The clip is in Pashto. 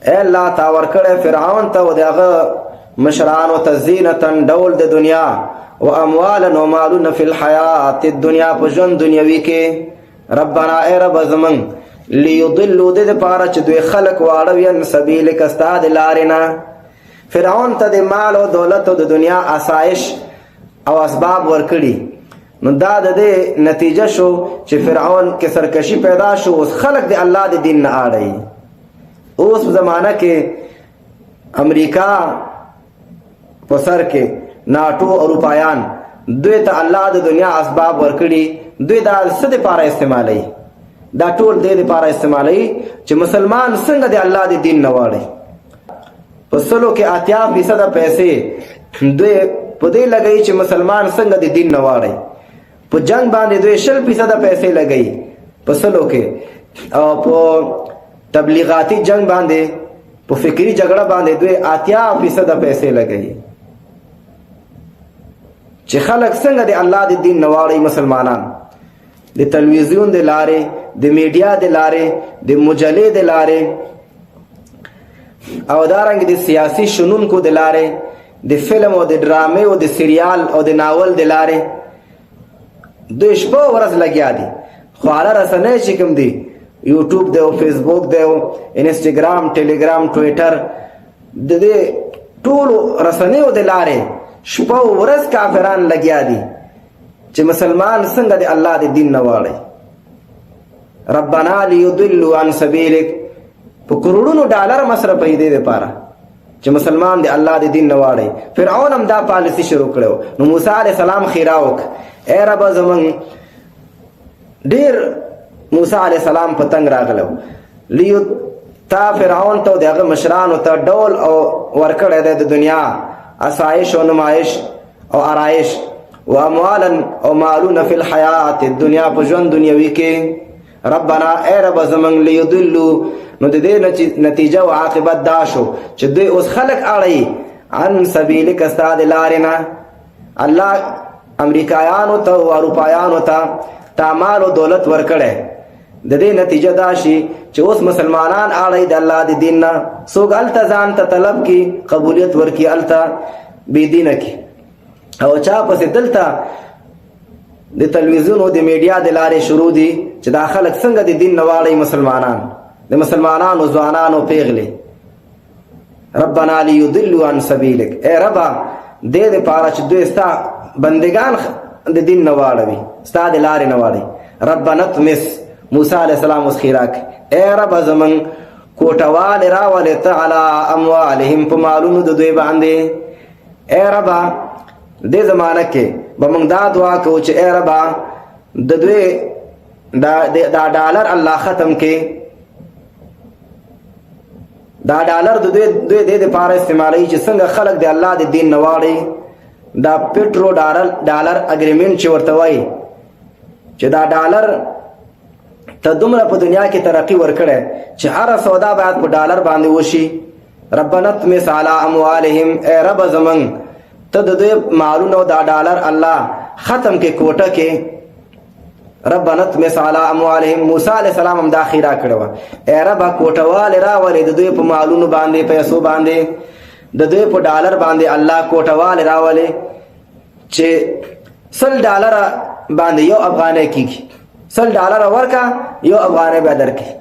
اے الله تا ورکړې فرعون ته او دغه مشرانو ته زینتن ډول د دنیا و اموالا و مالون فی الحیات الدنیا په ژوند دنیوي کې ربنا اے رب زمن لیضلوا د پاره چې دوی خلق واړوي ان سبیلک استاد لارنا فرعون ته د مال او دولت او د دنیا آسایش او اسباب ورکړي نو دا د نتیجه شو چې فرعون کې سرکشي پیدا شو اوس خلق د الله د دین نه اړي اوس زمانہ کې امریکا په سر کې ناټو او اروپایان دوی ته الله د دنیا اسباب ورکړي دوی دا څه لپاره استعمالوي دا ټول دې لپاره استعمالوي چې مسلمان څنګه د الله د دین نه واړي په سلو کې 80% پیسې دوی په دې لګي چې مسلمان څنګه د دین نه واړي په جنگ باندې دوی 60% پیسې لګي په سلو کې او په تبلیغاتی جنگ باندې په فکری جګړه باندې دوی 80% پیسې لګي چې خلک څنګه د الله د دین نه واړي مسلمانان د تلویزیون د لارې د میډیا د لارې د مجلې د لارې او دارنګ د سیاسي شنونکو د لارې د فلم او د ډرامې او د سریال او د ناول د لارې دوی شپه ورځ لګیا دي خو اعلی رسنۍ چې کوم دي یوټیوب دی او فیسبوک دی او انسټاګرام ټیلیګرام ټویټر د دې ټولو رسنیو د لارې شپه ورځ کافران لګیا دي چې مسلمان څنګه د الله د دین نه واړي ربنا لیضلوا عن سبیلک په کروڑونو ډالر مصرفوي دې لپاره چې مسلمان د الله د دین نه واړي فرعون هم دا پالیسی شروع کړو نو موسی علیه السلام خیرا وک اے رب زمون ډیر موسی علیه السلام په تنگ راغلو لیو تا فرعون ته دغه مشرانو ته ډول او ورکړه د دنیا آسایش او نمایش او آرایش و اموالا او مالون فی الحیات الدنیا په ژوند دنیوي کې ربنا اے رب زمن لیضلوا نو د دې نتیجه او عاقبت دا شو چې دوی اوس خلق اړي عن سبیلک استاد لارنا الله امریکایانو ته او اروپایانو ته مال او دولت ورکړي د دې نتیجه دا شي چې اوس مسلمانان اړي د الله د دین نه څوک التزام ته طلب کی قبولیت ورکی التا بی دینه کی او چا پسې دلته د تلویزیون او د میډیا د لارې شروع دي چې دا خلک څنګه د دین نه واړي مسلمانان د مسلمانانو ځوانانو پیغلي ربنا لیضلوا عن سبیلک اے ربا دې لپاره چې دوی ستا بندگان د دین نه واړوي ستا د لارې نه واړي ربنا اطمس موسی علیہ السلام اوس خیراک اے رب زمن کوټوال راولې تعالی اموالهم په مالونو د دوی باندې اے رب دې زمانہ کې به موږ دا دعا کوو چې اے رب د دوی دا ډالر الله ختم کې دا ډالر د دوی د لپاره استعمالوي چې څنګه خلک د الله د دین نه واړي دا پټرو ډالر اګریمنټ چې ورته وایي چې دا ډالر ته دومره په دنیا کې ترقی ورکړي چې هر سودا باید په ډالر باندې وشي ربنا اطمس علی اموالهم اے رب زمن ته د دوی مالونو دا ډالر الله ختم کې کوټه کې ربنا اطمس علی اموالهم موسی علیہ السلام هم دا خیرا کړو اے رب کوټوال راولې د دوی په مالونو باندې پیسو باندې د دوی په ډالر باندې الله کوټوال راولې چې 100 ډالر باندې یو افغانۍ کیږي 100 ډالر ورکا یو افغانۍ به درکې